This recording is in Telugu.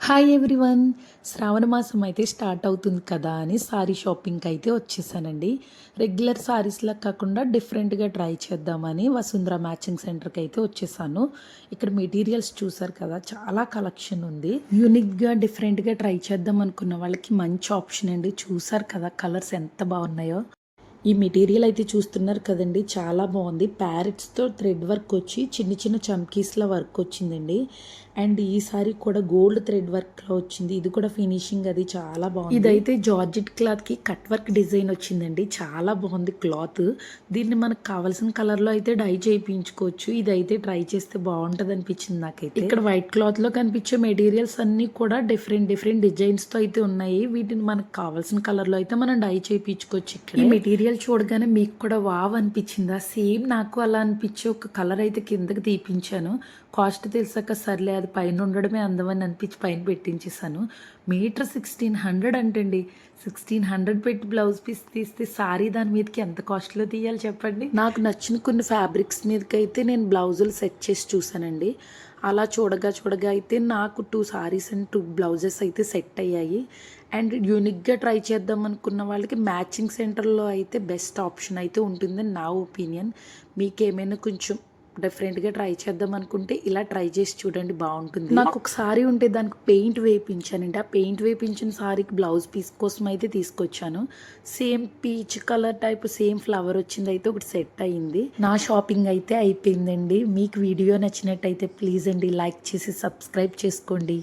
Hi everyone. శ్రావణ మాసం అయితే స్టార్ట్ అవుతుంది కదా అని సారీ షాపింగ్కి అయితే వచ్చేసానండి. రెగ్యులర్ సారీస్లా కాకుండా డిఫరెంట్గా ట్రై చేద్దామని వసుంధర మ్యాచింగ్ సెంటర్కి అయితే వచ్చేసాను. ఇక్కడ మెటీరియల్స్ చూసారు కదా, చాలా కలెక్షన్ ఉంది. యూనిక్గా డిఫరెంట్గా ట్రై చేద్దాం అనుకున్న వాళ్ళకి మంచి ఆప్షన్ అండి. చూసారు కదా కలర్స్ ఎంత బాగున్నాయో. ఈ మెటీరియల్ అయితే చూస్తున్నారు కదండి, చాలా బాగుంది. ప్యారెట్స్తో థ్రెడ్ వర్క్ వచ్చి చిన్న చిన్న చమ్కీస్ల వర్క్ వచ్చిందండి. అండ్ ఈసారి కూడా గోల్డ్ థ్రెడ్ వర్క్లో వచ్చింది. ఇది కూడా ఫినిషింగ్ అది చాలా బాగుంది. ఇదైతే జార్జెట్ క్లాత్కి కట్ వర్క్ డిజైన్ వచ్చిందండి. చాలా బాగుంది క్లాత్. దీన్ని మనకు కావాల్సిన కలర్లో అయితే డై చేయించుకోవచ్చు. ఇదైతే ట్రై చేస్తే బాగుంటుంది అనిపించింది నాకైతే. ఇక్కడ వైట్ క్లాత్లో కనిపించే మెటీరియల్స్ అన్నీ కూడా డిఫరెంట్ డిజైన్స్తో అయితే ఉన్నాయి. వీటిని మనకు కావాల్సిన కలర్లో అయితే మనం డై చేయించుకోవచ్చు. ఇక్కడ ఈ మెటీరియల్ చూడగానే మీకు కూడా వావ్ అనిపించిందా? సేమ్ నాకు అలా అనిపించి ఒక కలర్ అయితే కిందకి తీపించాను. కాస్ట్ తెలిసాక సర్లే అది పైన ఉండడమే అందమని అనిపించి పైన పెట్టించేసాను. మీటర్ 1600 అంటండి. 1600 పెట్టి బ్లౌజ్ పీస్ తీస్తే సారీ దాని మీదకి ఎంత కాస్ట్లో తీయాలి చెప్పండి. నాకు నచ్చిన కొన్ని ఫ్యాబ్రిక్స్ మీదకి అయితే నేను బ్లౌజులు సెట్ చేసి చూసానండి. అలా చూడగా అయితే నాకు 2 సారీస్ అండ్ 2 బ్లౌజెస్ అయితే సెట్ అయ్యాయి. అండ్ యూనిక్గా ట్రై చేద్దాం అనుకున్న వాళ్ళకి మ్యాచింగ్ సెంటర్లో అయితే బెస్ట్ ఆప్షన్ అయితే ఉంటుందని నా ఒపీనియన్. మీకేమైనా కొంచెం డిఫరెంట్గా ట్రై చేద్దాం అనుకుంటే ఇలా ట్రై చేసి చూడండి, బాగుంటుంది. నాకు ఒక సారీ ఉంటే దానికి పెయింట్ వేయించానండి. ఆ పెయింట్ వేయించిన సారీకి బ్లౌజ్ పీస్ కోసం అయితే తీసుకొచ్చాను. Same peach colour type same flower వచ్చింది అయితే ఒకటి సెట్ అయ్యింది. నా షాపింగ్ అయితే అయిపోయిందండి. మీకు వీడియో నచ్చినట్టయితే ప్లీజ్ అండి లైక్ చేసి సబ్స్క్రైబ్ చేసుకోండి.